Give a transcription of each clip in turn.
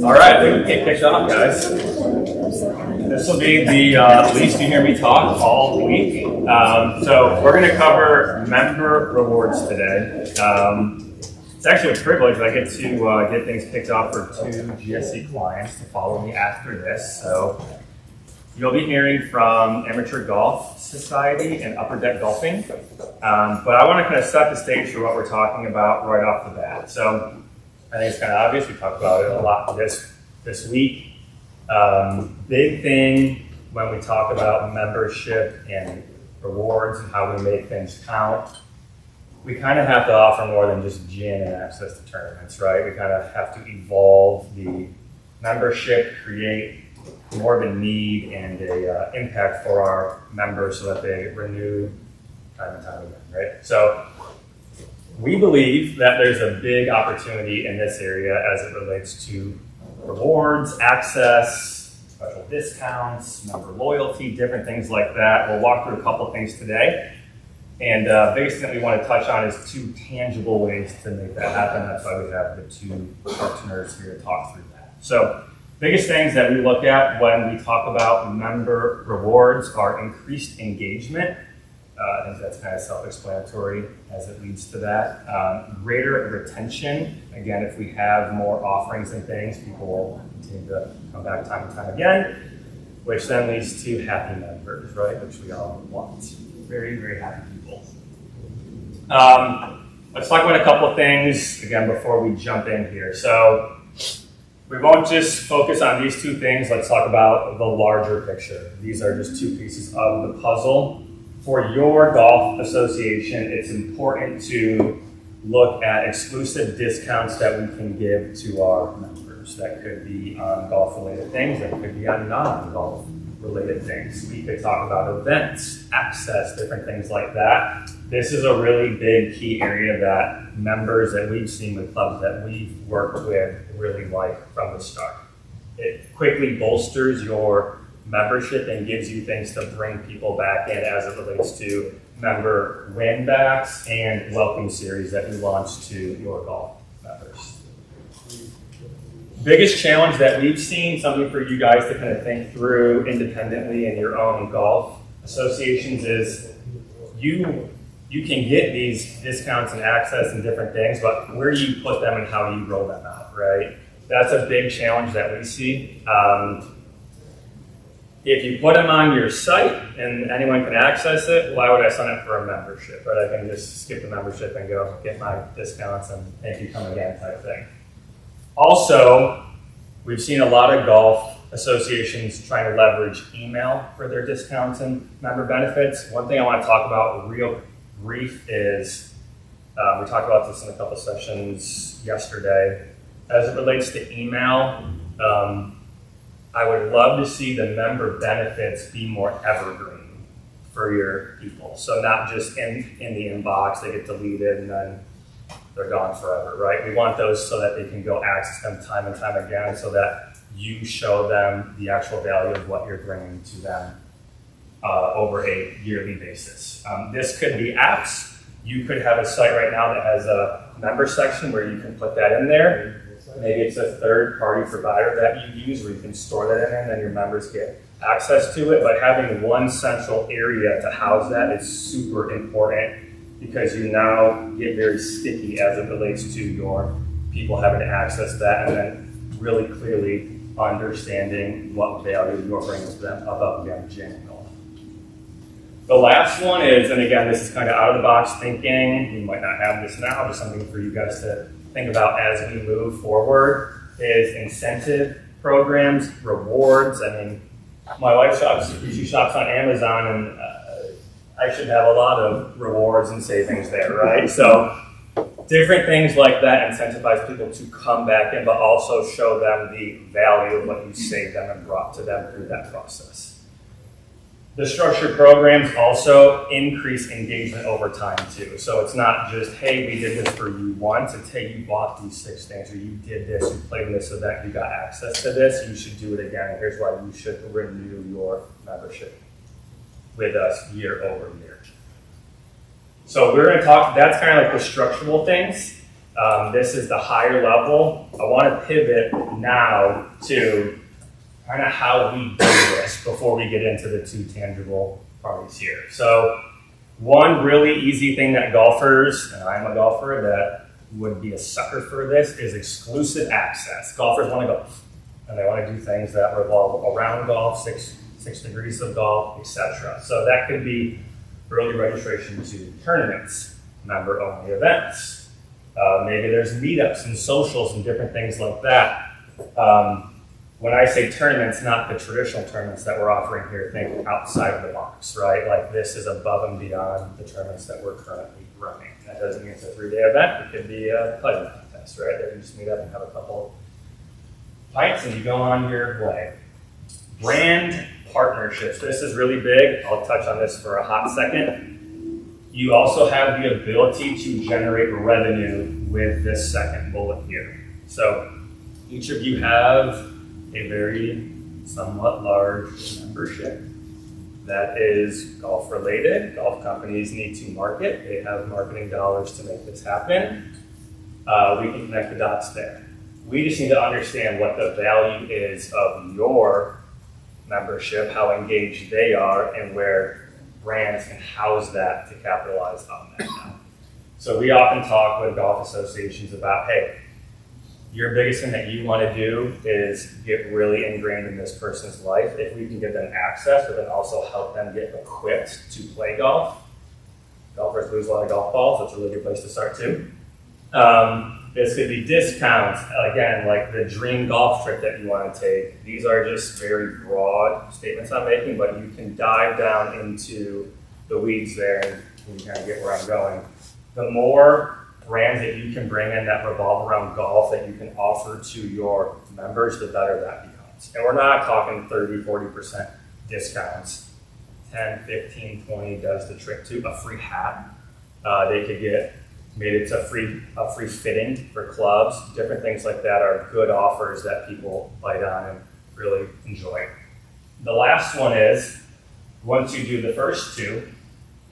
All right, we can get kicked off, guys. This will be the least you hear me talk all week. So we're going to cover member rewards today. It's actually a privilege. I get to get things kicked off for two GSC clients to follow me after this. So you'll be hearing from Amateur Golf Society and Upper Deck Golfing. But I want to kind of set the stage for what we're talking about right off the bat. So I think it's kind of obvious. We talked about it a lot this week. Big thing when we talk about membership and rewards and how we make things count, we kind of have to offer more than just GiA and access to tournaments, right? We kind of have to evolve the membership, create more of a need and a impact for our members so that they renew time and time again, right? So we believe that there's a big opportunity in this area as it relates to rewards, access, special discounts, member loyalty, different things like that. We'll walk through a couple of things today. And biggest thing that we want to touch on is two tangible ways to make that happen. That's why we have the two partners here to talk through that. So biggest things that we look at when we talk about member rewards are increased engagement. I think that's kind of self-explanatory as it leads to that. Greater retention. Again, if we have more offerings and things, people will continue to come back time and time again, which then leads to happy members, right? Which we all want. Very, very happy people. Let's talk about a couple of things, again, before we jump in here. So we won't just focus on these two things. Let's talk about the larger picture. These are just two pieces of the puzzle. For your golf association, it's important to look at exclusive discounts that we can give to our members. That could be on golf-related things, that could be on non-golf-related things. We could talk about events, access, different things like that. This is a really big key area that members that we've seen with clubs that we've worked with really like from the start. It quickly bolsters your membership and gives you things to bring people back in as it relates to member win backs and welcome series that we launched to your golf members. Biggest challenge that we've seen, something for you guys to kind of think through independently in your own golf associations, is you can get these discounts and access and different things, but where you put them and how you roll them out, right? That's a big challenge that we see. If you put them on your site and anyone can access it, why would I sign up for a membership? Right? I can just skip the membership and go get my discounts and thank you, come again type thing. Also, we've seen a lot of golf associations trying to leverage email for their discounts and member benefits. One thing I want to talk about real brief is, we talked about this in a couple of sessions yesterday. As it relates to email, I would love to see the member benefits be more evergreen for your people. So not just in the inbox, they get deleted and then they're gone forever, right? We want those so that they can go access them time and time again so that you show them the actual value of what you're bringing to them over a yearly basis. This could be apps. You could have a site right now that has a member section where you can put that in there. Maybe it's a third-party provider that you use where you can store that in there and then your members get access to it. But having one central area to house that is super important because you now get very sticky as it relates to your people having to access that and then really clearly understanding what value you're bringing to them above again, GiA&x. The last one is, and again, this is kind of out of the box thinking, we might not have this now, just something for you guys to think about as we move forward, is incentive programs, rewards. I mean, my wife she shops on Amazon, and I should have a lot of rewards and savings there, right? So different things like that incentivize people to come back in, but also show them the value of what you saved them and brought to them through that process. The structured programs also increase engagement over time too. So it's not just, hey, we did this for you once. It's, hey, you bought these 6 things, or you did this, you played in this event, you got access to this, you should do it again. And here's why you should renew your membership with us year over year. So we're going to talk, that's kind of like the structural things. This is the higher level. I want to pivot now to kind of how we do this before we get into the two tangible parties here. So one really easy thing that golfers, and I'm a golfer, that would be a sucker for this is exclusive access. Golfers want to golf, and they want to do things that revolve around golf, six degrees of golf, etc. So that could be early registration to tournaments, member-only events. Maybe there's meetups and socials and different things like that. When I say tournaments, not the traditional tournaments that we're offering here, think outside of the box, right? Like this is above and beyond the tournaments that we're currently running. That doesn't mean it's a 3-day event. It could be a pleasure contest, right? They can just meet up and have a couple pints and you go on your way. Brand partnerships. This is really big. I'll touch on this for a hot second. You also have the ability to generate revenue with this second bullet here. So each of you have a very somewhat large membership that is golf related. Golf companies need to market. They have marketing dollars to make this happen. We can connect the dots there. We just need to understand what the value is of your membership, how engaged they are, and where brands can house that to capitalize on that now. So we often talk with golf associations about, hey, your biggest thing that you want to do is get really ingrained in this person's life. If we can give them access, but then also help them get equipped to play golf. Golfers lose a lot of golf balls. That's a really good place to start too. This could be discounts. Again, like the dream golf trip that you want to take. These are just very broad statements I'm making, but you can dive down into the weeds there and you kind of get where I'm going. The more brands that you can bring in that revolve around golf that you can offer to your members, the better that becomes. And we're not talking 30, 40% discounts. 10, 15, 20 does the trick too. A free hat. They could get, maybe it's a free fitting for clubs. Different things like that are good offers that people bite on and really enjoy. The last one is, once you do the first two,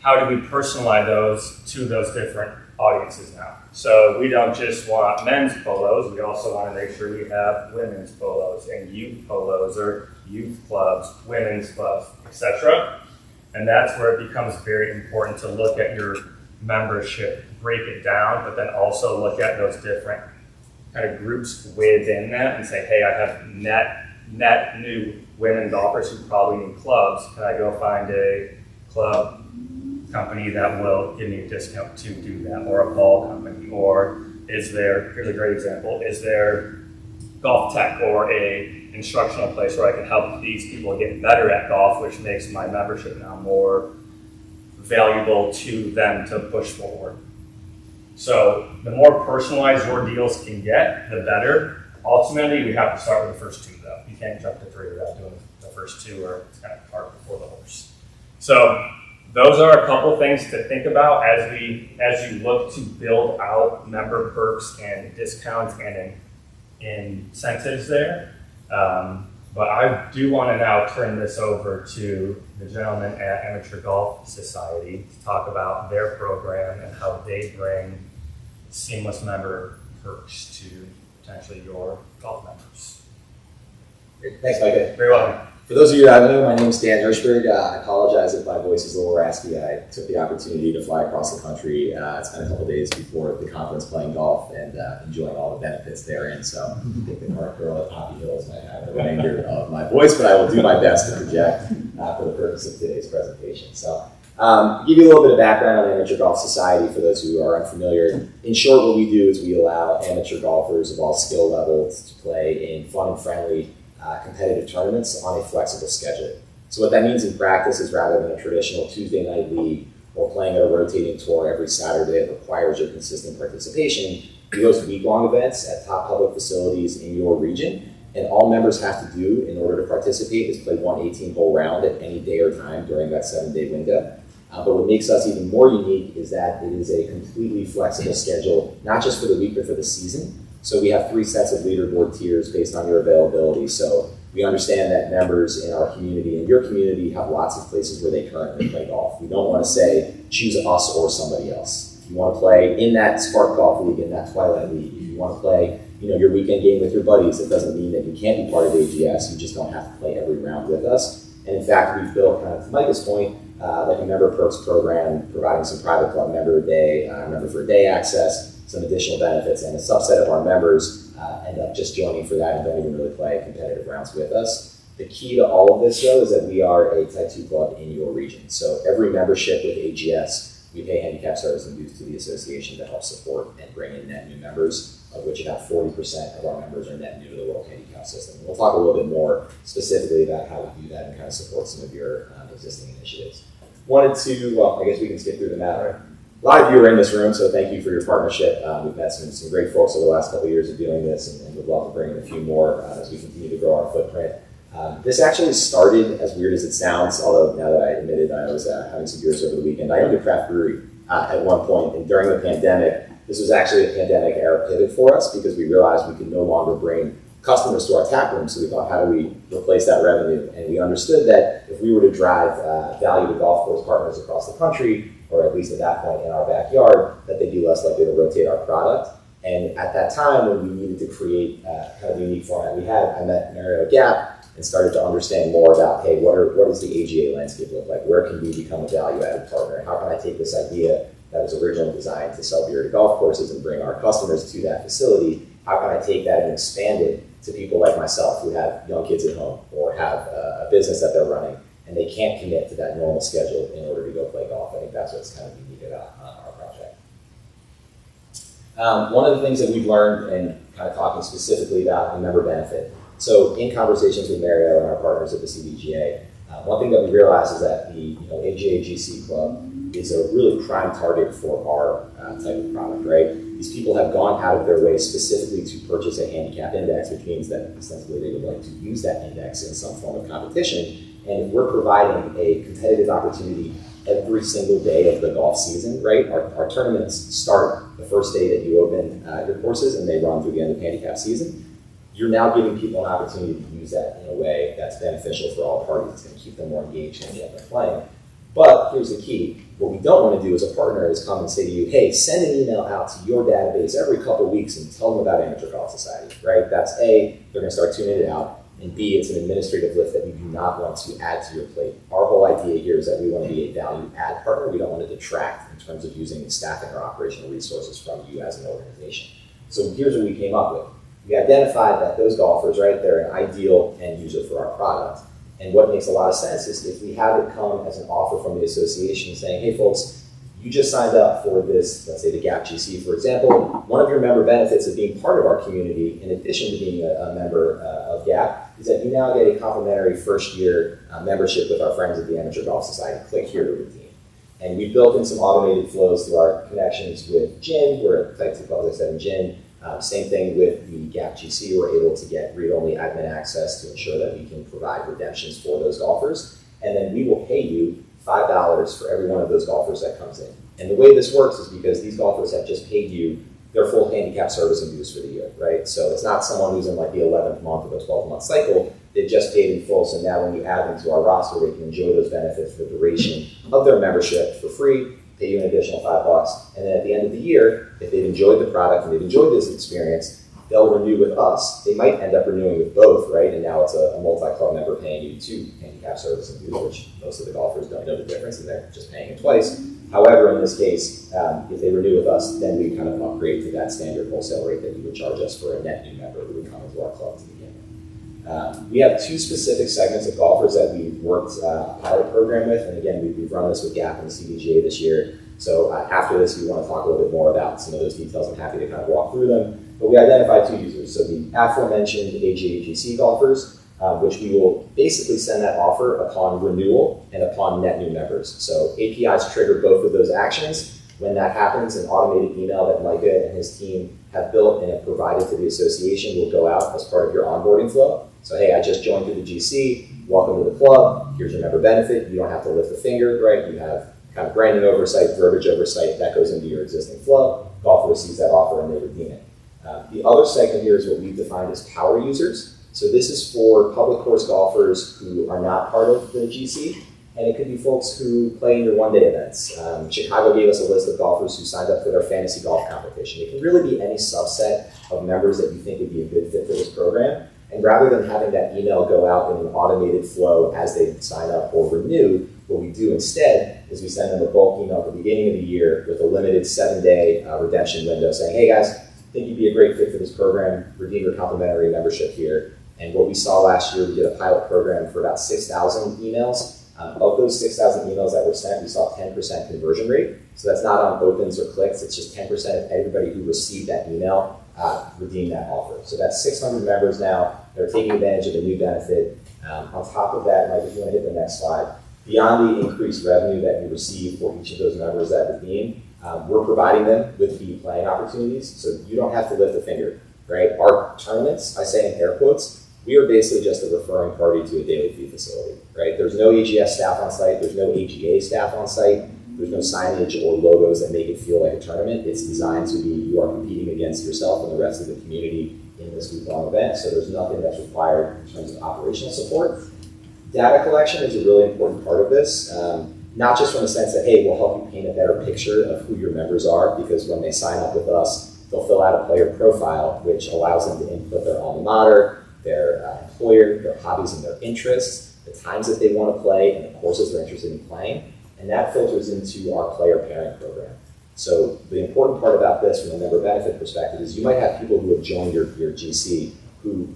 how do we personalize those to those different audiences now? So we don't just want men's polos, we also want to make sure we have women's polos and youth polos or youth clubs, women's clubs, etc. And that's where it becomes very important to look at your membership, break it down, but then also look at those different kind of groups within that and say, hey, I have net new women golfers who probably need clubs. Can I go find a club company that will give me a discount to do that, or a ball company? Or is there, here's a great example, is there golf tech or a instructional place where I can help these people get better at golf, which makes my membership now more valuable to them to push forward. So the more personalized your deals can get, the better. Ultimately, we have to start with the first two though. You can't jump to three without doing the first two, or it's kind of cart before the horse. So those are a couple things to think about as you look to build out member perks and discounts and incentives there. But I do want to now turn this over to the gentlemen at Amateur Golf Society to talk about their program and how they bring seamless member perks to potentially your golf members. Great. Thanks, Micah. Very welcome. For those of you that don't know, my name is Dan Hirschberg. I apologize if my voice is a little raspy. I took the opportunity to fly across the country. Spent a couple days before the conference playing golf and enjoying all the benefits therein. So I think the current girl at Poppy Hills might have the remainder of my voice, but I will do my best to project for the purpose of today's presentation. So give you a little bit of background on the Amateur Golf Society for those who are unfamiliar. In short, what we do is we allow amateur golfers of all skill levels to play in fun and friendly competitive tournaments on a flexible schedule. So what that means in practice is, rather than a traditional Tuesday night league or playing at a rotating tour every Saturday that requires your consistent participation, we host week-long events at top public facilities in your region, and all members have to do in order to participate is play one 18-hole round at any day or time during that 7-day window. But what makes us even more unique is that it is a completely flexible schedule, not just for the week, but for the season. So we have 3 sets of leaderboard tiers based on your availability. So we understand that members in our community and your community have lots of places where they currently play golf. We don't want to say, choose us or somebody else. If you want to play in that Spark Golf League, in that Twilight League, if you want to play your weekend game with your buddies, it doesn't mean that you can't be part of AGS. You just don't have to play every round with us. And in fact, we've built, kind of to Micah's point, like a member perks program, providing some private club member day, member for a day access, some additional benefits, and a subset of our members end up just joining for that and don't even really play competitive rounds with us. The key to all of this, though, is that we are a Type 2 club in your region. So every membership with AGS, we pay handicap service and dues to the association to help support and bring in net new members, of which about 40% of our members are net new to the World Handicap System. We'll talk a little bit more specifically about how we do that and kind of support some of your existing initiatives. Wanted to, well, I guess we can skip through the matter. A lot of you are in this room, so thank you for your partnership. We've met some great folks over the last couple of years of doing this, and we'd love to bring in a few more as we continue to grow our footprint. This actually started, as weird as it sounds, although now that I admitted I was having some beers over the weekend. I owned a craft brewery at one point, and during the pandemic, this was actually a pandemic era pivot for us because we realized we could no longer bring customers to our tap room, so we thought, how do we replace that revenue? And we understood that if we were to drive value to golf course partners across the country, or at least at that point in our backyard, that they'd be less likely to rotate our product. And at that time, when we needed to create kind of a unique format we had, I met Mario at Gap and started to understand more about, hey, what does the AGA landscape look like? Where can we become a value-added partner? How can I take this idea that was originally designed to sell beer to golf courses and bring our customers to that facility? How can I take that and expand it to people like myself who have young kids at home or have a business that they're running and they can't commit to that normal schedule in order to go play golf? I think that's what's kind of unique about our project. One of the things that we've learned, and kind of talking specifically about the member benefit, so in conversations with Mario and our partners at the CBGA, one thing that we realized is that the AGA GC Club is a really prime target for our type of product, right? These people have gone out of their way specifically to purchase a handicap index, which means that ostensibly they would like to use that index in some form of competition. And if we're providing a competitive opportunity every single day of the golf season, right? Our tournaments start the first day that you open your courses and they run through the end of handicap season. You're now giving people an opportunity to use that in a way that's beneficial for all parties. It's going to keep them more engaged and get them playing. But here's the key. What we don't want to do as a partner is come and say to you, hey, send an email out to your database every couple of weeks and tell them about Amateur Golf Society, right? That's A, they're going to start tuning it out. And B, it's an administrative lift that we do not want to add to your plate. Our whole idea here is that we want to be a value add partner. We don't want to detract in terms of using staffing or operational resources from you as an organization. So here's what we came up with. We identified that those golfers, right, they're an ideal end user for our product. And what makes a lot of sense is if we have it come as an offer from the association saying, hey folks, you just signed up for this, let's say the GAP GC, for example. One of your member benefits of being part of our community, in addition to being a member of GAP, is that you now get a complimentary first-year membership with our friends at the Amateur Golf Society. Click here to redeem. And we built in some automated flows through our connections with GiA&x. We're a Type 2 club, as I said, in GiA&x. Same thing with the GAP GC. We're able to get read-only admin access to ensure that we can provide redemptions for those golfers. And then we will pay you $5 for every one of those golfers that comes in. And the way this works is because these golfers have just paid you their full handicap service and dues for the year, right? So it's not someone who's in like the 11th month of a 12-month cycle. They've just paid in full. So now when you add them to our roster, they can enjoy those benefits for the duration of their membership for free, pay you an additional $5. And then at the end of the year, if they've enjoyed the product and they've enjoyed this experience, they'll renew with us. They might end up renewing with both, right? And now it's a multi-club member paying you 2 handicap service and dues, which most of the golfers don't know the difference and they're just paying it twice. However, in this case, if they renew with us, then we kind of upgrade to that standard wholesale rate that you would charge us for a net new member who would come into our club to begin with. We have 2 specific segments of golfers that we've worked a pilot program with. And again, we've run this with GAP and the CBGA this year. So after this, we want to talk a little bit more about some of those details. I'm happy to kind of walk through them. But we identified 2 users. So the aforementioned AGA/GC golfers, which we will basically send that offer upon renewal and upon net new members. So APIs trigger both of those actions. When that happens, an automated email that Micah and his team have built and have provided to the association will go out as part of your onboarding flow. So, hey, I just joined through the GC. Welcome to the club. Here's your member benefit. You don't have to lift a finger, right? You have kind of branding oversight, verbiage oversight. That goes into your existing flow. Golfer receives that offer and they redeem it. The other segment here is what we've defined as power users. So this is for public course golfers who are not part of the GC. And it could be folks who play in your one-day events. Chicago gave us a list of golfers who signed up for their fantasy golf competition. It can really be any subset of members that you think would be a good fit for this program. And rather than having that email go out in an automated flow as they sign up or renew, what we do instead is we send them a bulk email at the beginning of the year with a limited 7-day redemption window saying, hey guys, think you'd be a great fit for this program, redeem your complimentary membership here. And what we saw last year, we did a pilot program for about 6,000 emails. Of those 6,000 emails that were sent, we saw 10% conversion rate. So that's not on opens or clicks, it's just 10% of everybody who received that email redeemed that offer. So that's 600 members now. They're taking advantage of the new benefit. On top of that, Mike, if you want to hit the next slide, beyond the increased revenue that you receive for each of those members that redeem, we're providing them with fee playing opportunities, so you don't have to lift a finger, right? Our tournaments, I say in air quotes, we are basically just a referring party to a daily fee facility, right? There's no AGS staff on site, there's no AGA staff on site, there's no signage or logos that make it feel like a tournament. It's designed to be, you are competing against yourself and the rest of the community in this week-long event, so there's nothing that's required in terms of operational support. Data collection is a really important part of this, not just from the sense that, hey, we'll help you paint a better picture of who your members are, because when they sign up with us, they'll fill out a player profile, which allows them to input their alma mater, their employer, their hobbies and their interests, the times that they want to play, and the courses they're interested in playing, and that filters into our player pairing program. So the important part about this from a member benefit perspective is you might have people who have joined your GC who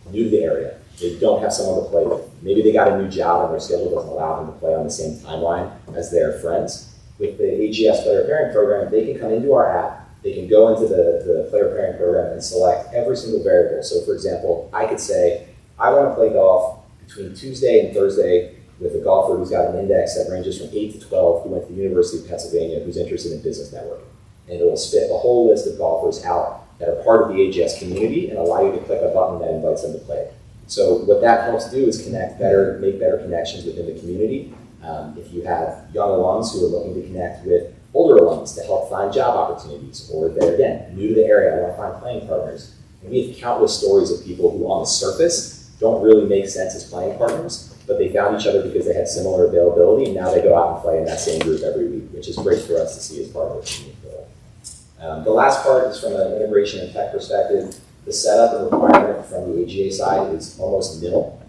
are new to the area. They don't have someone to play with. Maybe they got a new job and their schedule doesn't allow them to play on the same timeline as their friends. With the AGS player pairing program, they can come into our app, they can go into the player pairing program and select every single variable. So for example, I could say, I want to play golf between Tuesday and Thursday with a golfer who's got an index that ranges from 8 to 12 who went to the University of Pennsylvania who's interested in business networking. And it will spit a whole list of golfers out that are part of the AGS community and allow you to click a button that invites them to play. So what that helps do is make better connections within the community. If you have young alums who are looking to connect with older alums to help find job opportunities, or they're, again, new to the area, I want to find playing partners. And we have countless stories of people who on the surface don't really make sense as playing partners, but they found each other because they had similar availability, and now they go out and play in that same group every week, which is great for us to see as part of the community. The last part is from an integration and tech perspective. The setup and requirement from the AGA side is almost nil.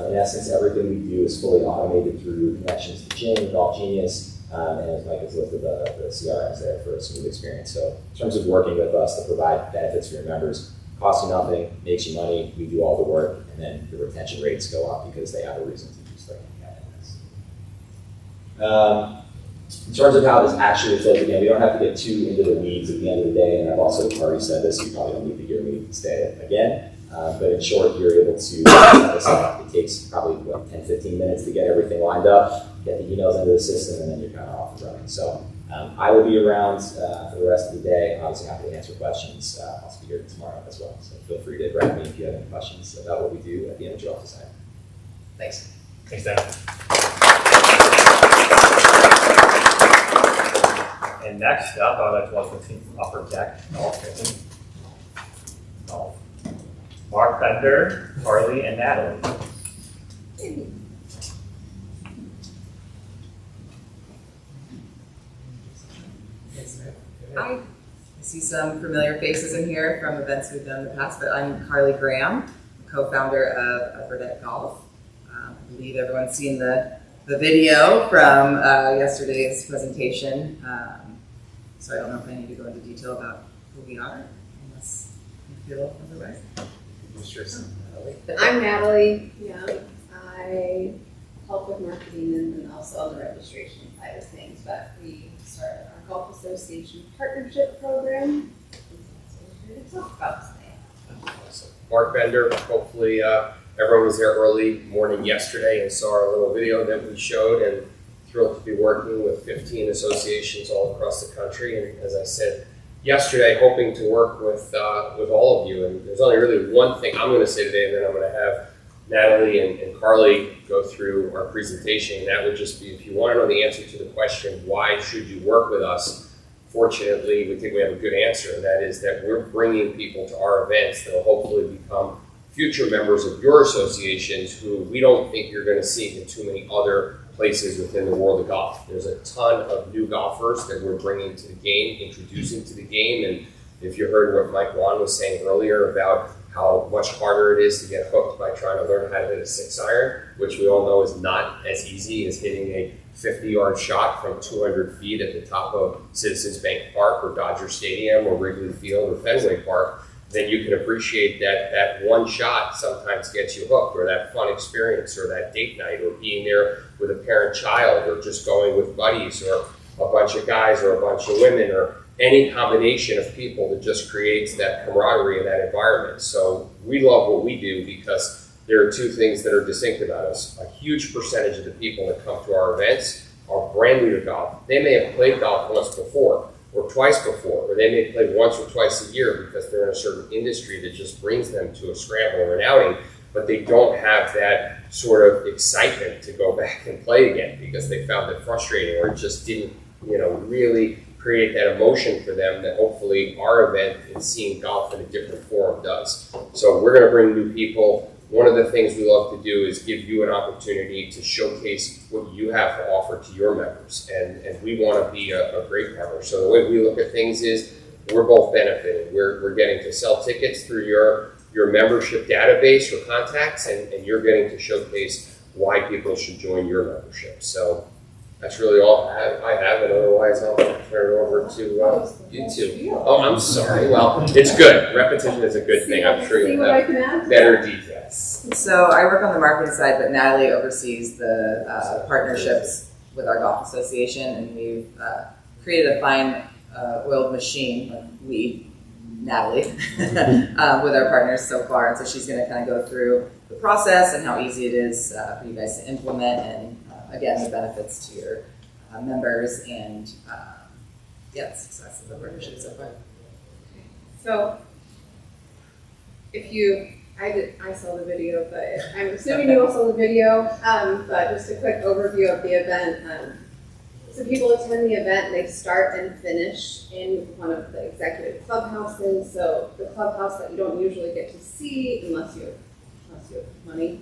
In essence, everything we do is fully automated through connections to GiA&x, Golf Genius, and as Mike has listed, the CRMs there for a smooth experience. So in terms of working with us to provide benefits for your members, costs you nothing, makes you money, we do all the work, and then the retention rates go up because they have a reason to use their GiA&x. In terms of how this actually flows, again, we don't have to get too into the weeds at the end of the day, and I've also already said this, you probably don't need to hear me say it again, but in short, you're able to set this up. It takes probably, 10-15 minutes to get everything lined up, get the emails into the system, and then you're kind of off and running. So I will be around for the rest of the day. I'm obviously happy to answer questions. I'll be here tomorrow as well, so feel free to grab me if you have any questions about what we do at the end of your office time. Thanks. Thanks, Dan. And next up, I would like to welcome the team from Upper Deck Golf. Mark, Bender, Carly, and Natalie. I see some familiar faces in here from events we've done in the past, but I'm Carly Graham, co-founder of Upper Deck Golf. I believe everyone's seen the video from yesterday's presentation. So I don't know if I need to go into detail about who we are, unless you feel otherwise. I'm Natalie. Yeah, I help with marketing and also on the registration side of things. But we started our Golf Association partnership program. That's what we're here to talk about today. Awesome. Mark Bender. Hopefully, everyone was there early morning yesterday and saw our little video that we showed. And thrilled to be working with 15 associations all across the country. And as I said yesterday, hoping to work with all of you. And there's only really one thing I'm going to say today, and then I'm going to have Natalie and Carly go through our presentation. And that would just be, if you want to know the answer to the question, why should you work with us? Fortunately, we think we have a good answer, and that is that we're bringing people to our events that will hopefully become future members of your associations who we don't think you're going to see in too many other places within the world of golf. There's a ton of new golfers that we're bringing to the game, introducing to the game, and if you heard what Mike Wan was saying earlier about how much harder it is to get hooked by trying to learn how to hit a 6-iron, which we all know is not as easy as hitting a 50-yard shot from 200 feet at the top of Citizens Bank Park or Dodger Stadium or Wrigley Field or Fenway Park, then you can appreciate that that one shot sometimes gets you hooked, or that fun experience, or that date night, or being there with a parent child, or just going with buddies, or a bunch of guys, or a bunch of women, or any combination of people that just creates that camaraderie in that environment. So we love what we do because there are two things that are distinct about us. A huge percentage of the people that come to our events are brand new to golf. They may have played golf once before, or twice before, or they may play once or twice a year because they're in a certain industry that just brings them to a scramble or an outing, but they don't have that sort of excitement to go back and play again because they found it frustrating or it just didn't, really create that emotion for them that hopefully our event and seeing golf in a different form does. So we're going to bring new people. One of the things we love to do is give you an opportunity to showcase what you have to offer to your members. And we want to be a great partner. So the way we look at things is we're both benefiting. We're getting to sell tickets through your membership database or contacts, and you're getting to showcase why people should join your membership. So that's really all I have, and otherwise I'll turn it over to you two. Oh, I'm sorry. Well, it's good. Repetition is a good thing. I'm sure you'll have better details. So I work on the marketing side, but Natalie oversees the partnerships with our golf association, and we've created a fine oiled machine, Natalie, with our partners so far. And so she's going to kind of go through the process and how easy it is for you guys to implement, and again, the benefits to your members and the success of the partnership so far. So, I saw the video, but I'm assuming you all saw the video. But just a quick overview of the event. So people attend the event, they start and finish in one of the executive clubhouses. So the clubhouse that you don't usually get to see unless you have money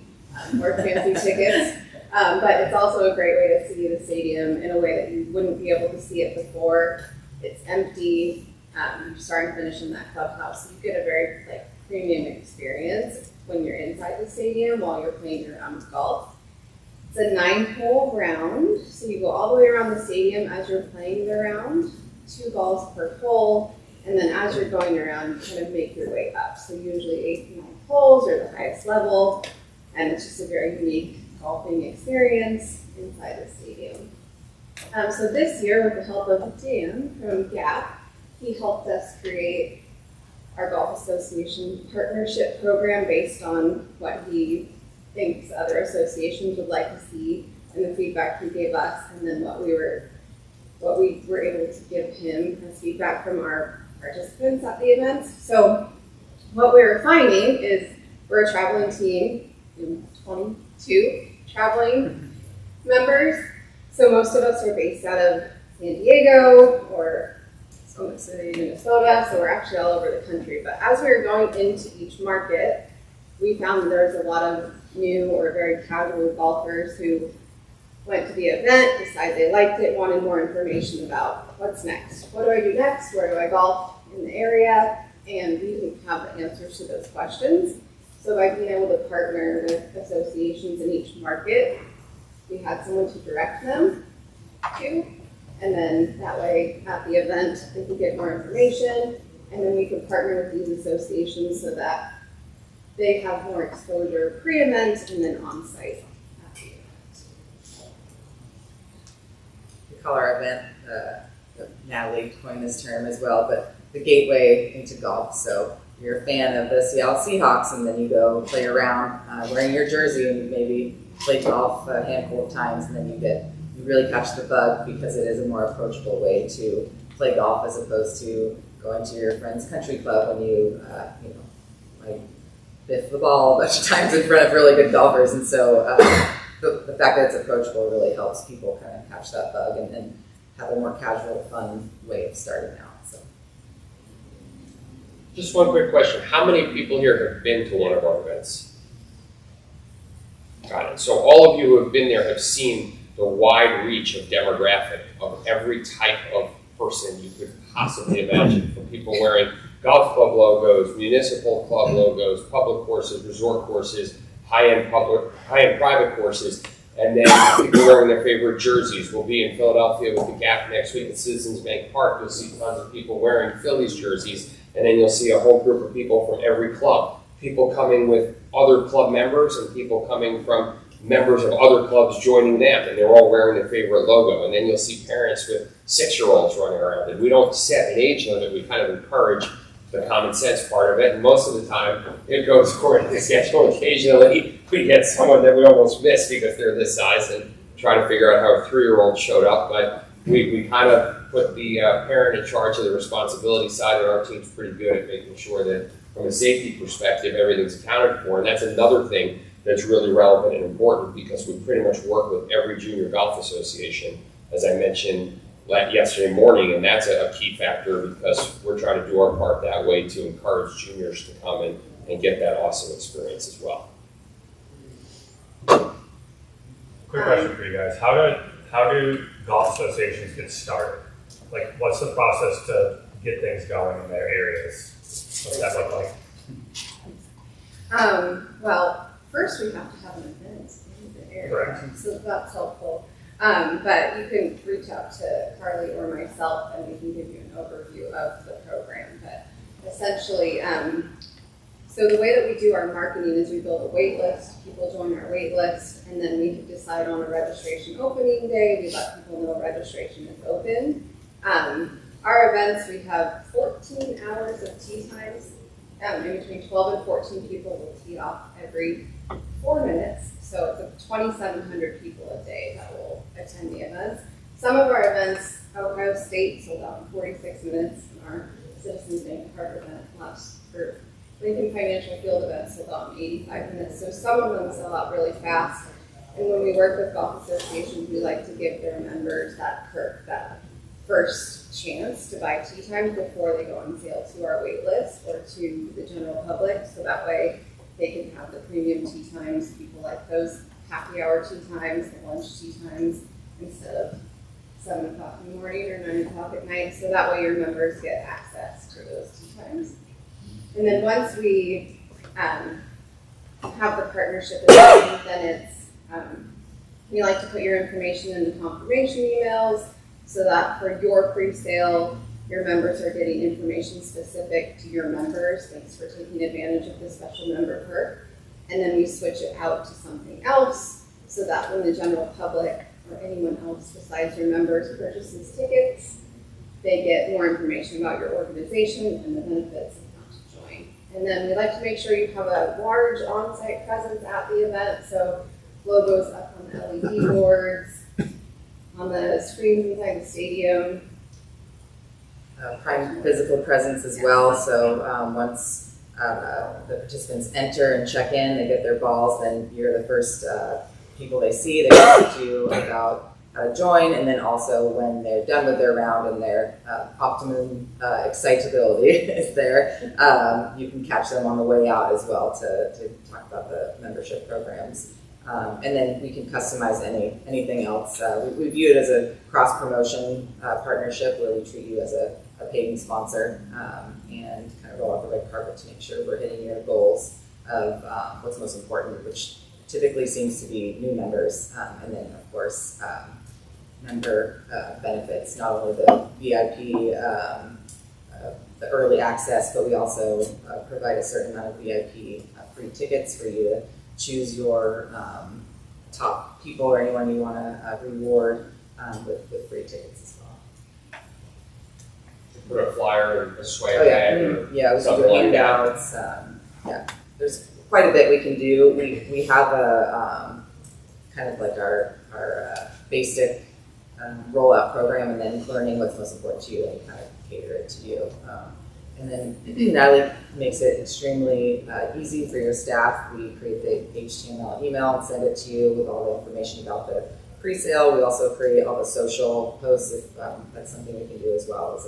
or fancy tickets. But it's also a great way to see the stadium in a way that you wouldn't be able to see it before. It's empty. You start and finish in that clubhouse. So you get a very premium experience when you're inside the stadium while you're playing your round of golf. It's a 9-hole round, so you go all the way around the stadium as you're playing the round, 2 balls per hole, and then as you're going around, you kind of make your way up. So usually 8 to 9 holes are the highest level, and it's just a very unique golfing experience inside the stadium. So this year, with the help of Dan from GAP, he helped us create our Golf Association partnership program based on what he thinks other associations would like to see and the feedback he gave us, and then what we were able to give him as feedback from our participants at the events. So what we were finding is we're a traveling team, 22 traveling members. So most of us are based out of San Diego or Summit City, Minnesota, so we're actually all over the country. But as we were going into each market, we found that there was a lot of new or very casual golfers who went to the event, decided they liked it, wanted more information about what's next. What do I do next? Where do I golf in the area? And we didn't have the answers to those questions. So by being able to partner with associations in each market, we had someone to direct them to. And then that way at the event, they could get more information, and then we could partner with these associations so that they have more exposure pre-event and then on-site at the event. We call our event, Natalie coined this term as well, but the gateway into golf. So you're a fan of the Seattle Seahawks, and then you go play around wearing your jersey and maybe play golf a handful of times, and then you really catch the bug because it is a more approachable way to play golf as opposed to going to your friend's country club when you might biff the ball a bunch of times in front of really good golfers. And so the fact that it's approachable really helps people kind of catch that bug and have a more casual, fun way of starting out. So. Just one quick question. How many people here have been to one of our events? Got it. So all of you who have been there have seen the wide reach of demographic of every type of person you could possibly imagine, from people wearing golf club logos, municipal club logos, public courses, resort courses, high-end private courses, and then people wearing their favorite jerseys. We'll be in Philadelphia with the Gap next week at Citizens Bank Park. You'll see tons of people wearing Phillies jerseys, and then you'll see a whole group of people from every club. People coming with other club members and people coming from members of other clubs joining them, and they're all wearing their favorite logo. And then you'll see parents with 6-year-olds running around. And we don't set an age limit, we kind of encourage the common sense part of it. And most of the time, it goes according to schedule. Occasionally, we get someone that we almost miss because they're this size and try to figure out how a 3-year-old showed up. But we kind of put the parent in charge of the responsibility side, and our team's pretty good at making sure that from a safety perspective, everything's accounted for. And that's another thing that's really relevant and important, because we pretty much work with every junior golf association, as I mentioned yesterday morning, and that's a key factor because we're trying to do our part that way to encourage juniors to come in and get that awesome experience as well. Quick question for you guys. How do golf associations get started? Like, what's the process to get things going in their areas? What's that look like? Well, first we have to have an event in the area, Correct. so that's helpful. But you can reach out to Carly or myself and we can give you an overview of the program. But essentially, so the way that we do our marketing is we build a wait list, people join our wait list, and then we decide on a registration opening day. We let people know registration is open. Our events, we have 14 hours of tee times. In between 12 and 14 people will tee off every 4 minutes. So it's 2,700 people a day that will attend the events. Some of our events, Ohio State sold out in 46 minutes, and our Citizens Bank Park event last for Lincoln Financial Field event sold out in 85 minutes. So some of them sell out really fast. And when we work with golf associations, we like to give their members that perk, that first chance to buy tee times before they go on sale to our wait list or to the general public. So that way they can have the premium tee times. People like those happy hour tee times, the lunch tee times, instead of 7 o'clock in the morning or 9 o'clock at night. So that way your members get access to those tee times. And then once we have the partnership in place, then it's, we like to put your information in the confirmation emails, so that for your pre-sale, your members are getting information specific to your members. Thanks for taking advantage of the special member perk. And then we switch it out to something else so that when the general public or anyone else besides your members purchases tickets, they get more information about your organization and the benefits of how to join. And then we like to make sure you have a large on-site presence at the event. So logos up on the LED boards, on the screens inside the stadium. Prime physical presence as well. So once the participants enter and check in, they get their balls, then you're the first people they see. They talk to you about how to join, and then also when they're done with their round and their optimum excitability is there, you can catch them on the way out as well to talk about the membership programs. And then we can customize anything else. We view it as a cross-promotion partnership where we treat you as a paying sponsor and kind of roll out the red carpet to make sure we're hitting your goals of what's most important, which typically seems to be new members. And then, of course, member benefits, not only the VIP, the early access, but we also provide a certain amount of VIP free tickets for you to choose your top people or anyone you want to reward with free tickets as well. Put a flyer and a swag Oh bag yeah, or we can something do like handouts. Yeah, there's quite a bit we can do. We have a kind of like our basic rollout program, and then learning what's most important to you and kind of cater it to you. And then Natalie makes it extremely easy for your staff. We create the HTML email and send it to you with all the information about the pre-sale. We also create all the social posts if that's something we can do as well as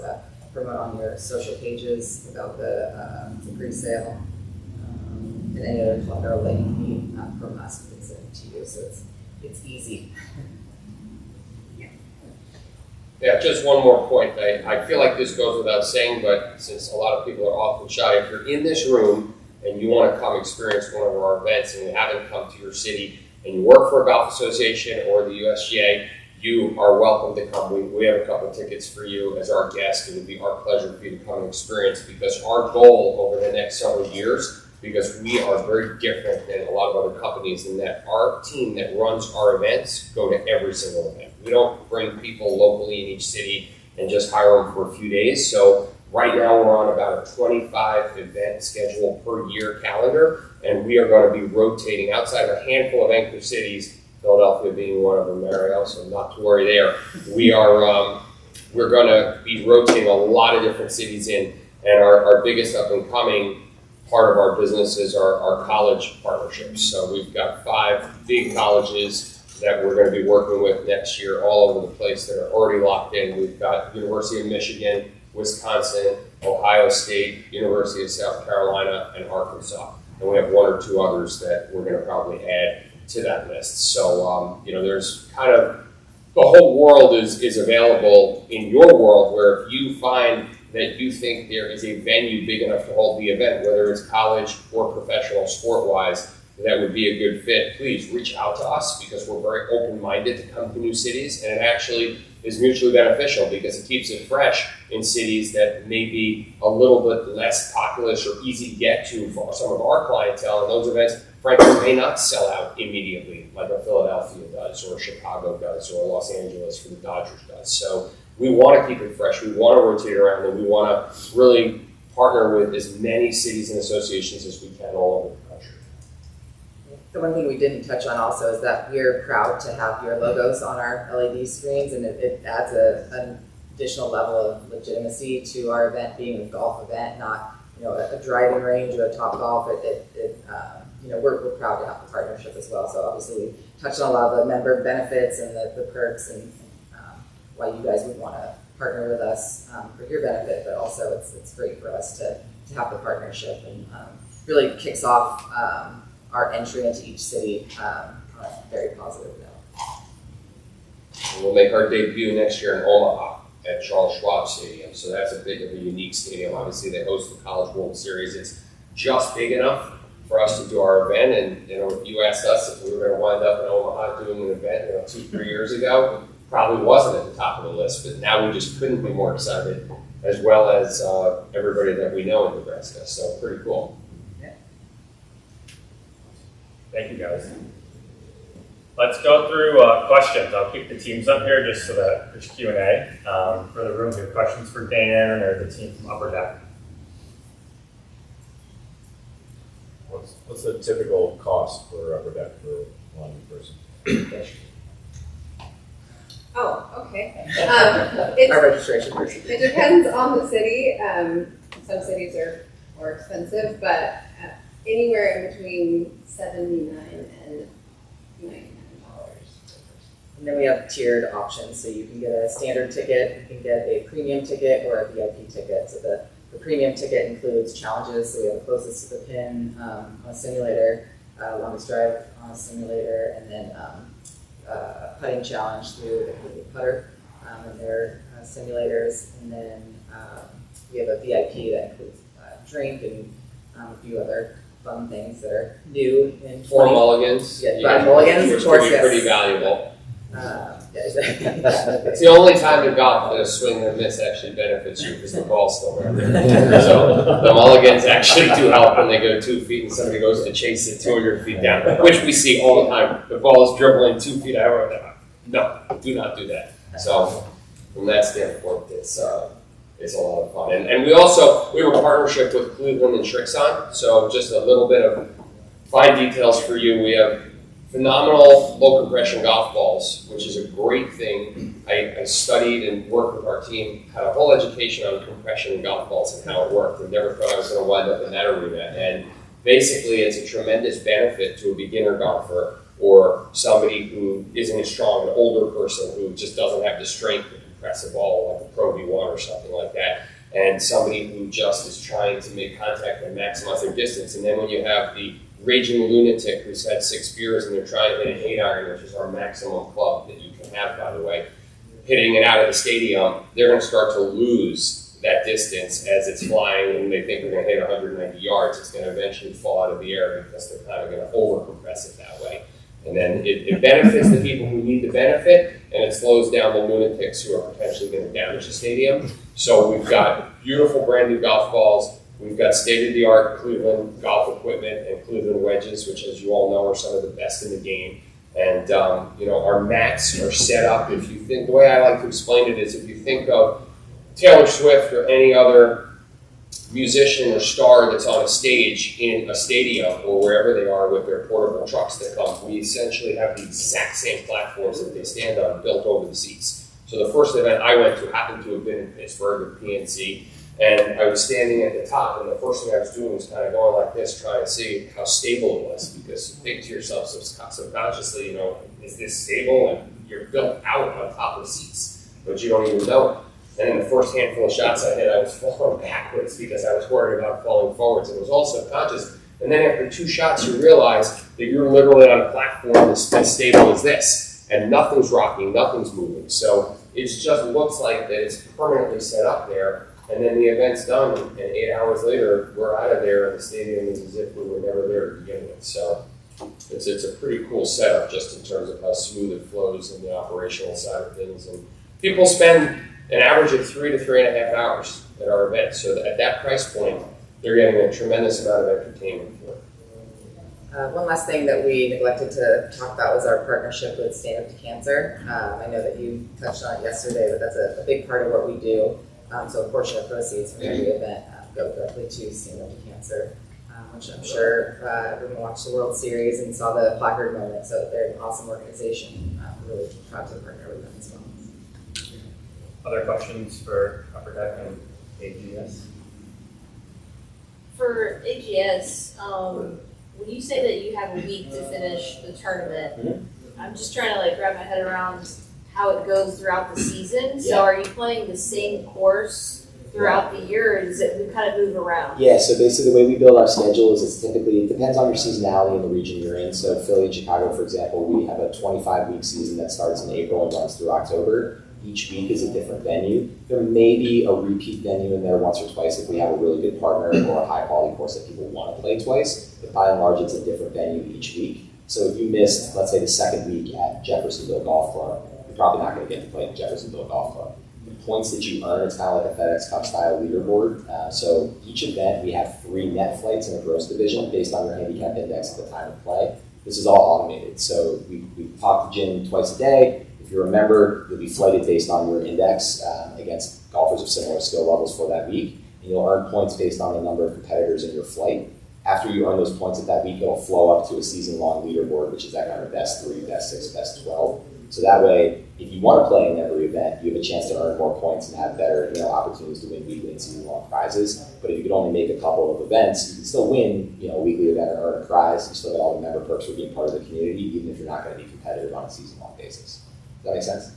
promote on your social pages about the pre-sale. And any other collateral that you need from us, we can send it to you. So it's easy. Yeah, just one more point. I feel like this goes without saying, but since a lot of people are often shy, if you're in this room and you want to come experience one of our events and you haven't come to your city and you work for a golf association or the USGA, you are welcome to come. We have a couple of tickets for you as our guest. It would be our pleasure for you to come and experience, because our goal over the next several years, because we are very different than a lot of other companies in that our team that runs our events go to every single event. We don't bring people locally in each city and just hire them for a few days. So right now we're on about a 25 event schedule per year calendar, and we are going to be rotating outside of a handful of anchor cities, Philadelphia being one of them, Mario, so not to worry there. We're going to be rotating a lot of different cities in, and our biggest up and coming part of our business is our college partnerships. So we've got 5 big colleges that we're going to be working with next year all over the place that are already locked in. We've got University of Michigan, Wisconsin, Ohio State, University of South Carolina, and Arkansas. And we have 1 or 2 others that we're going to probably add to that list. So, there's kind of, the whole world is available in your world, where if you find that you think there is a venue big enough to hold the event, whether it's college or professional sport-wise, that would be a good fit, please reach out to us, because we're very open-minded to come to new cities, and it actually is mutually beneficial because it keeps it fresh in cities that may be a little bit less populous or easy to get to for some of our clientele, and those events, frankly, may not sell out immediately like a Philadelphia does, or Chicago does, or Los Angeles for the Dodgers does. So we want to keep it fresh, we want to rotate around, and we want to really partner with as many cities and associations as we can all over the country. The one thing we didn't touch on also is that we're proud to have your logos on our LED screens, and it adds an additional level of legitimacy to our event being a golf event, not a driving range or a Top Golf. We're proud to have the partnership as well. So obviously we touched on a lot of the member benefits and the perks and why you guys would want to partner with us for your benefit, but also it's great for us to have the partnership, and really kicks off our entry into each city on a very positive note. We'll make our debut next year in Omaha at Charles Schwab Stadium, so that's a bit of a unique stadium. Obviously, they host the College World Series. It's just big enough for us to do our event, and if you asked us if we were going to wind up in Omaha doing an event 2-3 years ago, probably wasn't at the top of the list, but now we just couldn't be more excited, as well as everybody that we know in Nebraska, so pretty cool. Thank you, guys. Let's go through questions. I'll keep the teams up here just so that there's Q&A. For the room, do you have questions for Dan or the team from Upper Deck? What's the typical cost for Upper Deck for one person? Oh, okay. Our registration person. It depends on the city. Some cities are more expensive, but anywhere in between $79 and $99. And then we have tiered options, so you can get a standard ticket, you can get a premium ticket, or a VIP ticket. So the premium ticket includes challenges, so we have the closest to the pin on a simulator, longest drive on a simulator, and then putting challenge through the putter and their simulators, and then we have a VIP that includes drink and a few other fun things that are new in 4 mulligans. Yeah, 5 mulligans, which of course, can be yes. pretty valuable. Yeah, exactly. It's the only time in golf that a swing and a miss actually benefits you, because the ball's still right there. So the mulligans actually do help when they go 2 feet and somebody goes to chase it 200 feet down, which we see all the time. The ball is dribbling 2 feet out. No, do not do that. So from that standpoint, it's a lot of fun. And we have a partnership with Cleveland and Shrixon. So just a little bit of fine details for you. We have phenomenal low compression golf balls, which is a great thing. I studied and worked with our team, had a whole education on compression in golf balls and how it worked, and never thought I was going to wind up in that arena. And basically, it's a tremendous benefit to a beginner golfer or somebody who isn't as strong, an older person who just doesn't have the strength to compress a ball like a Pro V1 or something like that, and somebody who just is trying to make contact and maximize their distance. And then when you have the raging lunatic who's had 6 beers and they're trying to hit an 8-iron, which is our maximum club that you can have, by the way, hitting it out of the stadium, they're going to start to lose that distance as it's flying, and they think they're going to hit 190 yards. It's going to eventually fall out of the air because they're kind of going to over-compress it that way. And then it benefits the people who need the benefit, and it slows down the lunatics who are potentially going to damage the stadium. So we've got beautiful brand new golf balls. We've got state-of-the-art Cleveland golf equipment and Cleveland wedges, which, as you all know, are some of the best in the game. And our mats are set up. If you think, the way I like to explain it is, if you think of Taylor Swift or any other musician or star that's on a stage in a stadium or wherever they are with their portable trucks that come, we essentially have the exact same platforms that they stand on built over the seats. So the first event I went to happened to have been in Pittsburgh at PNC, and I was standing at the top, and the first thing I was doing was kind of going like this, trying to see how stable it was, because you think to yourself subconsciously, is this stable? And you're built out on top of seats, but you don't even know it. And in the first handful of shots I hit, I was falling backwards because I was worried about falling forwards. It was all subconscious. And then after 2 shots, you realize that you're literally on a platform that's as stable as this, and nothing's rocking, nothing's moving. So it just looks like that it's permanently set up there. And then the event's done, and 8 hours later, we're out of there, and the stadium is as if we were never there to begin with. So it's a pretty cool setup just in terms of how smooth it flows and the operational side of things. And people spend an average of 3 to 3.5 hours at our event. So at that price point, they're getting a tremendous amount of entertainment for it. One last thing that we neglected to talk about was our partnership with Stand Up to Cancer. I know that you touched on it yesterday, but that's a big part of what we do. So a portion of proceeds from every event go directly to Stand Up to Cancer, which I'm sure everyone watched the World Series and saw the placard moment. So they're an awesome organization. We're really proud to partner with them as well. Other questions for Upper Deck and AGS? For AGS, when you say that you have a week to finish the tournament, I'm just trying to wrap my head around how it goes throughout the season. So are you playing the same course throughout the year, or does it kind of move around? Yeah, so basically the way we build our schedule is it depends on your seasonality in the region you're in. So Philly and Chicago, for example, we have a 25-week season that starts in April and runs through October. Each week is a different venue. There may be a repeat venue in there once or twice if we have a really good partner or a high-quality course that people want to play twice, but by and large, it's a different venue each week. So if you missed, let's say, the second week at Jeffersonville Golf Club, you're probably not going to get to play at Jeffersonville Golf Club. The points that you earn, it's kind of like a FedEx Cup style leaderboard. So each event, we have 3 net flights in a gross division based on your handicap index at the time of play. This is all automated. So we talk to Jim twice a day. If you're a member, you'll be flighted based on your index against golfers of similar skill levels for that week. And you'll earn points based on the number of competitors in your flight. After you earn those points at that week, it'll flow up to a season-long leaderboard, which is that kind of best 3, best 6, best 12. So that way, if you want to play in every event, you have a chance to earn more points and have better opportunities to win weekly and season-long prizes. But if you could only make a couple of events, you can still win a weekly event and earn a prize. You still get all the member perks for being part of the community, even if you're not going to be competitive on a season-long basis. Does that make sense?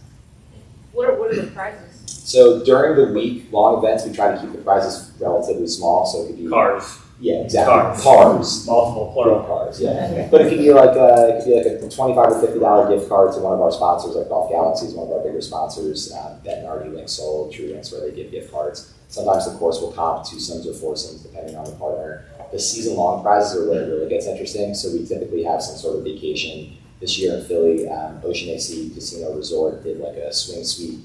What are the prizes? So during the week-long events, we try to keep the prizes relatively small. So it could be Cars. Yeah, exactly. Cars. Multiple, plural. Cars, yeah. But it could be like a $25 or $50 gift card to one of our sponsors, like Golf Galaxy is one of our bigger sponsors, then RD Link Soul, True Links, where they give gift cards. Sometimes the course will comp 2-sims or 4-sims, depending on the partner. The season-long prizes are where it really gets interesting. So we typically have some sort of vacation. This year in Philly, Ocean AC Casino Resort did like a swing suite,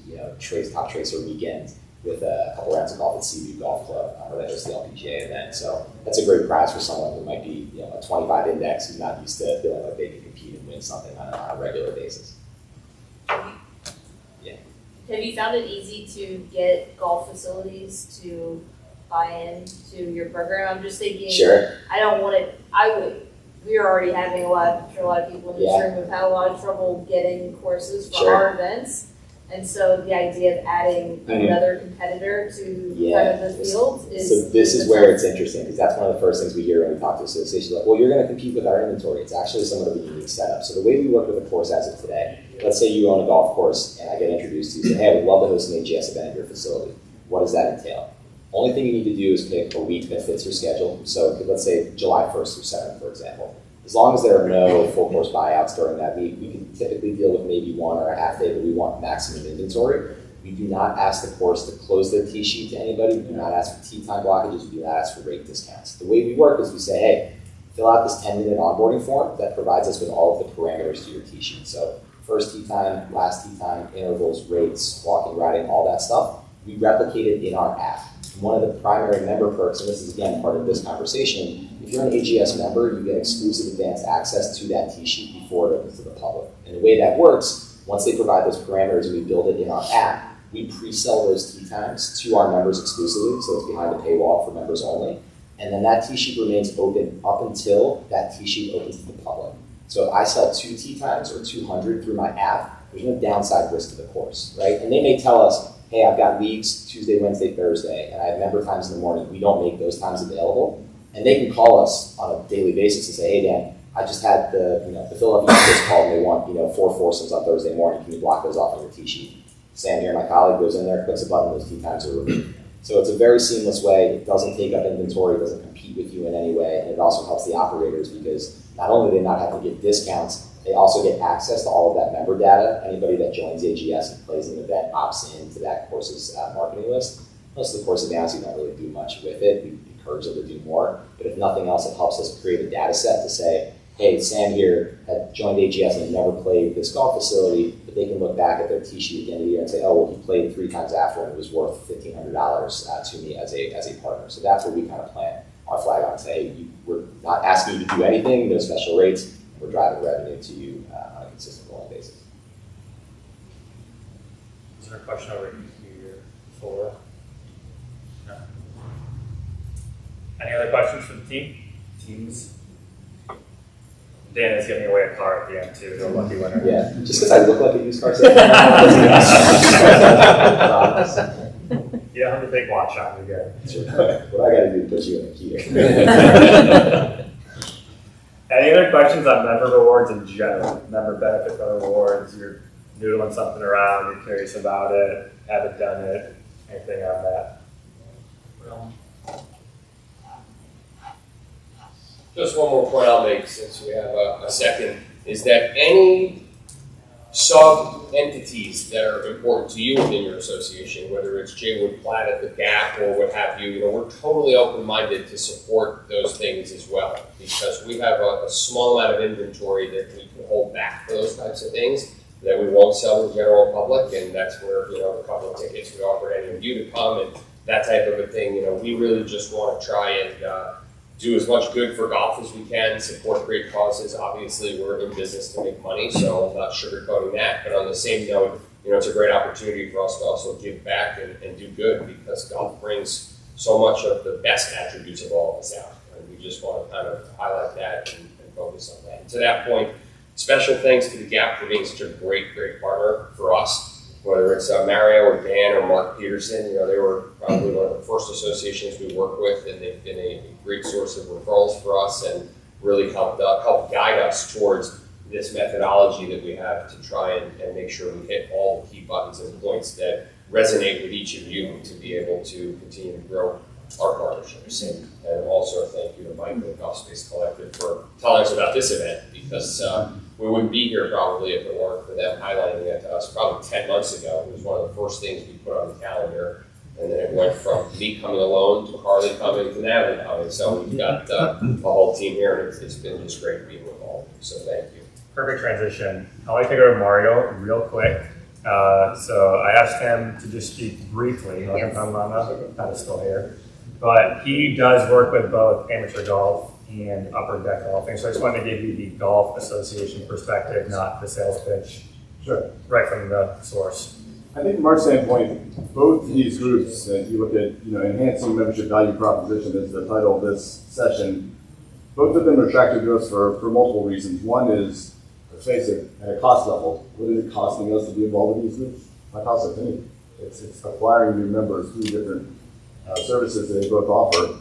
top tracer weekend with a couple rounds of golf at Seaview Golf Club, where they host the LPGA event. So that's a great prize for someone who might be a 25 index who's not used to feeling like they can compete and win something on a regular basis. Yeah. Have you found it easy to get golf facilities to buy into your program? I'm just thinking, Sure. I don't want it, we are already having a lot of people in this room who've had a lot of trouble getting courses for our events. And so the idea of adding another competitor to kind of the field is... So this is where it's interesting, because that's one of the first things we hear when we talk to associations. Like, well, you're going to compete with our inventory. It's actually somewhat of a unique setup. So the way we work with a course as of today, let's say you own a golf course and I get introduced to you and say, hey, I would love to host an AGS event at your facility. What does that entail? Only thing you need to do is pick a week that fits your schedule. So let's say July 1st through 7th, for example. As long as there are no full course buyouts during that week, we can typically deal with maybe 1 or a half day, but we want maximum inventory. We do not ask the course to close their tee sheet to anybody. We do not ask for tee time blockages. We do not ask for rate discounts. The way we work is we say, hey, fill out this 10-minute onboarding form that provides us with all of the parameters to your tee sheet. So first tee time, last tee time, intervals, rates, walking, riding, all that stuff. We replicate it in our app. One of the primary member perks, and this is again part of this conversation, if you're an AGS member, you get exclusive advanced access to that tee sheet before it opens to the public. And the way that works, once they provide those parameters and we build it in our app, we pre-sell those tee times to our members exclusively, so it's behind the paywall for members only. And then that tee sheet remains open up until that tee sheet opens to the public. So if I sell 2 tee times or 200 through my app, there's no downside risk to the course, right? And they may tell us, hey, I've got leagues Tuesday, Wednesday, Thursday, and I have member times in the morning. We don't make those times available. And they can call us on a daily basis and say, hey, Dan, I just had the Philadelphia Eagles call and they want 4 foursomes on Thursday morning. Can you block those off on your tee sheet? Sam here, my colleague, goes in there, clicks a button, those tee times are removed. So it's a very seamless way. It doesn't take up inventory, it doesn't compete with you in any way, and it also helps the operators because not only do they not have to get discounts, they also get access to all of that member data. Anybody that joins AGS and plays an event opts into that course's marketing list. Most of the course announcers don't really do much with it. We encourage them to do more, but if nothing else, it helps us create a data set to say, hey, Sam here had joined AGS and had never played this golf facility, but they can look back at their tee sheet at the end of the year and say, oh, well, he played 3 times after and it was worth $1,500 to me as a partner. So that's where we kind of plant our flag on and say, hey, we're not asking you to do anything, no special rates, we're driving revenue to you on a consistent rolling basis. Is there a question over here for? No. Any other questions for the team? Teams? Dan is giving away a car at the end too, the lucky winner. Yeah, just because I look like a used car salesman. You don't have a big watch on, you're good. What I got to do to put you in a key. Any other questions on member rewards in general? Member benefit rewards, you're noodling something around, you're curious about it, haven't done it, anything on that? Just one more point I'll make since we have a second, is that any sub-entities that are important to you within your association, whether it's Jaywood Platt at the Gap or what have you, we're totally open-minded to support those things as well, because we have a small amount of inventory that we can hold back for those types of things that we won't sell to the general public, and that's where, a couple of tickets we offer any of you to come and that type of a thing. We really just want to try and do as much good for golf as we can, support great causes. Obviously, we're in business to make money, so I'm not sugarcoating that. But on the same note, it's a great opportunity for us to also give back and do good, because golf brings so much of the best attributes of all of us out. And we just want to kind of highlight that and focus on that. And to that point, special thanks to the Gap for being such a great, great partner for us. Whether it's Mario or Dan or Mark Peterson, they were probably one of the first associations we work with, and they've been a great source of referrals for us and really helped guide us towards this methodology that we have to try and make sure we hit all the key buttons and points that resonate with each of you to be able to continue to grow our partnerships. And also thank you to Mike and the Golf Space Collective for telling us about this event, because we wouldn't be here probably if it weren't for them highlighting it to us probably 10 months ago. It was one of the first things we put on the calendar, and then it went from me coming alone to Carly coming to Natalie coming. So we've got the whole team here, and it's been just great being with all of you. So thank you. Perfect transition. I'd like to go to Mario real quick. So I asked him to just speak briefly. Yes. I'm still here. But he does work with both amateur golf and upper deck golfing. So I just wanted to give you the Golf Association perspective, not the sales pitch. Sure. Right from the source. I think from our standpoint, both these groups, if you look at enhancing membership value proposition is the title of this session, both of them are attracted to us for multiple reasons. One is, let's face it, at a cost level, what is it costing us to be involved in these groups? It costs a penny. It's acquiring new members through different services that they both offer.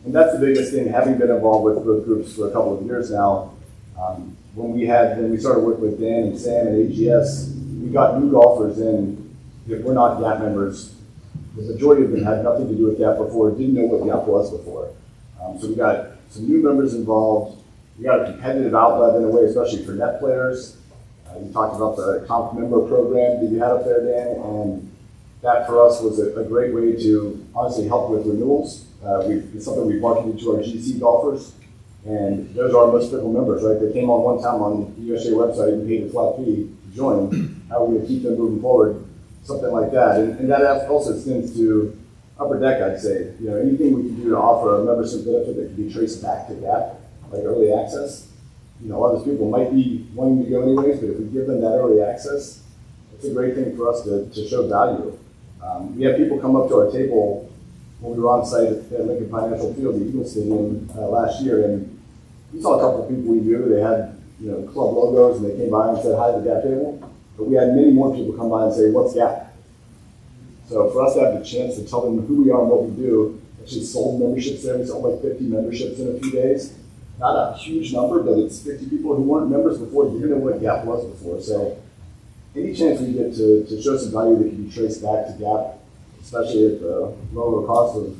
And that's the biggest thing, having been involved with both groups for a couple of years now. When we started working with Dan and Sam and AGS, we got new golfers in that were not GAP members. The majority of them had nothing to do with GAP before, didn't know what GAP was before. So we got some new members involved. We got a competitive outlet in a way, especially for net players. You talked about the comp member program that you had up there, Dan, and that for us was a great way to honestly help with renewals. It's something we've marketed to our GC golfers, and those are our most fickle members, right? They came on one time on the USA website and paid a flat fee to join. How are we going to keep them moving forward? Something like that. And that also extends to Upper Deck, I'd say. You know, anything we can do to offer a membership benefit that can be traced back to GAP, like early access. You know, a lot of those people might be wanting to go anyways, but if we give them that early access, it's a great thing for us to show value. We had people come up to our table when we were on site at Lincoln Financial Field, the Eagle Stadium, last year, and we saw a couple of people we knew. They had, you know, club logos, and they came by and said hi to the GAP table. But we had many more people come by and say, "What's GAP?" So for us to have the chance to tell them who we are and what we do, actually sold memberships there. We sold like 50 memberships in a few days. Not a huge number, but it's 50 people who weren't members before, didn't know what GAP was before. So any chance we get to show some value that can be traced back to GAP, especially at the lower cost of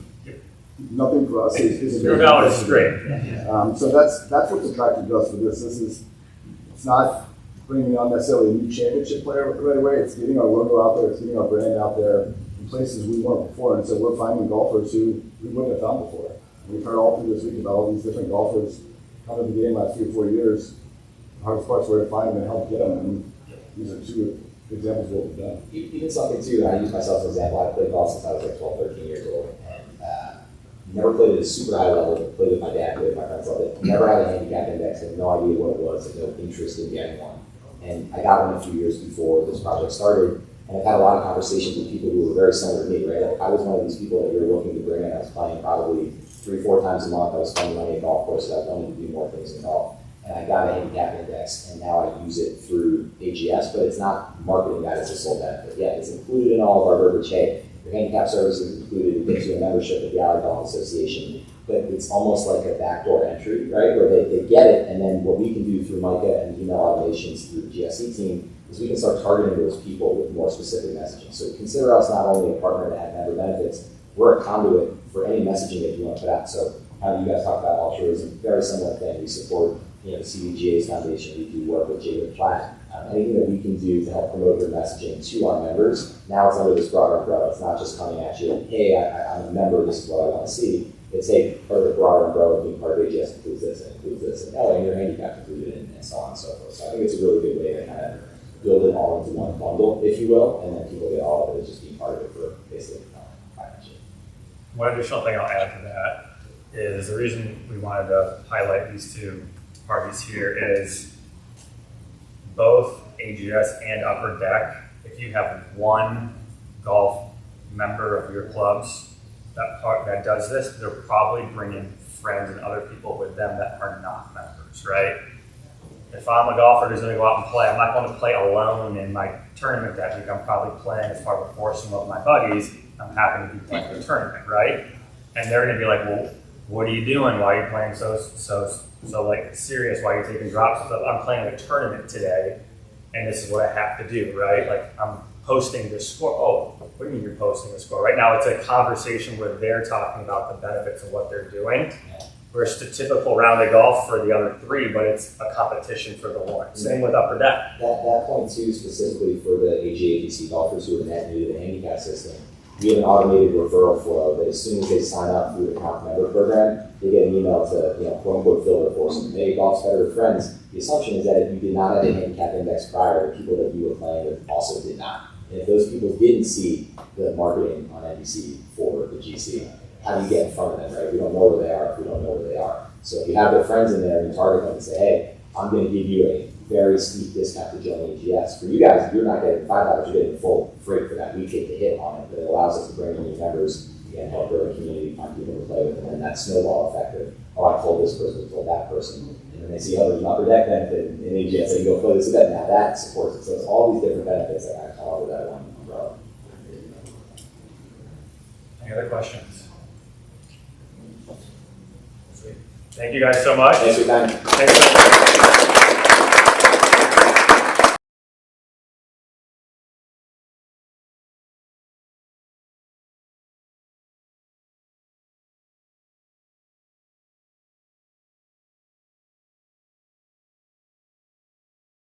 nothing for us, is a Your great value is great. so that's what's attractive to us for this. It's not bringing on necessarily a new championship player right away. It's getting our logo out there. It's getting our brand out there in places we weren't before. And so we're finding golfers who we wouldn't have found before. And we've heard all through this week about all these different golfers coming to the game last 3 or 4 years. The hardest part's where to find them and help get them. And these are 2 examples of what we've done. Even something too, and I use myself as an example, I played golf since I was like 12, 13 years old, and never played at a super high level, played with my dad, played with my friends, loved it. Never had a handicap index, had no idea what it was, had no interest in getting one. And I got one a few years before this project started, and I've had a lot of conversations with people who were very similar to me, right? Like I was one of these people that you're looking to bring in. I was playing probably 3-4 times a month. I was spending money at golf courses. I wanted to do more things in golf. And I got a handicap index, and now I use it through AGS, but it's not marketing that as a sole benefit. Yeah, it's included in all of our verbiage. Hey, your handicap service is included. It gives you a membership with the Gallery Golf Association. But it's almost like a backdoor entry, right? Where they get it, and then what we can do through Micah and email automations through the GSE team is we can start targeting those people with more specific messaging. So consider us not only a partner to add member benefits, we're a conduit for any messaging that you want to put out. So how you guys talk about altruism, very similar thing. We support, you know, the CDGA's foundation. We do work with Jacob Platt. Anything that we can do to help promote your messaging to our members, now it's under this broader umbrella. It's not just coming at you, hey, I'm a member, this is what I want to see. It's, hey, part of the broader umbrella being part of AGS includes this and includes this, and oh, and your handicap included, and so on and so forth. So I think it's a really good way to kind of build it all into one bundle, if you will, and then people get all of it as just being part of it for basically financial. One additional thing I'll add to that is the reason we wanted to highlight these 2 parties here is both AGS and Upper Deck. If you have one golf member of your clubs that does this, they're probably bringing friends and other people with them that are not members, right? If I'm a golfer who's going to go out and play, I'm not going to play alone in my tournament that week. I'm probably playing as part of a foursome of my buddies. I'm happy to be playing the tournament, right? And they're going to be like, well, what are you doing? Why are you playing so like serious? Why are you taking drops? I'm playing a tournament today, and this is what I have to do, right? Like I'm posting this score. Oh, what do you mean you're posting the score? Right now it's a conversation where they're talking about the benefits of what they're doing. Versus the typical round of golf for the other 3, but it's a competition for the one. Same with Upper Deck. That point too, specifically for the AGADC golfers who are net new to the handicap system, we have an automated referral flow that as soon as they sign up through the comp member program, they get an email to, you know, quote unquote filter for some. Hey, golf's better with friends. The assumption is that if you did not have a handicap index prior, the people that you were playing with also did not. And if those people didn't see the marketing on NBC for the GC, how do you get in front of them, right? We don't know where they are if we don't know where they are. So if you have their friends in there and you target them and say, hey, I'm going to give you a very steep discount to join AGS. For you guys, you're not getting $5, you're getting full freight for that. We take the hit on it, but it allows us to bring in new members, again, help grow the community, find people to play with, and then that snowball effect of, oh, I told this person, I told that person. And then they see, oh, there's an Upper Deck benefit in AGS, and you go play this event. Now that supports it. So it's all these different benefits that kind of come under that one umbrella. Any other questions? Sweet. Thank you guys so much. Thanks for your time. Thanks.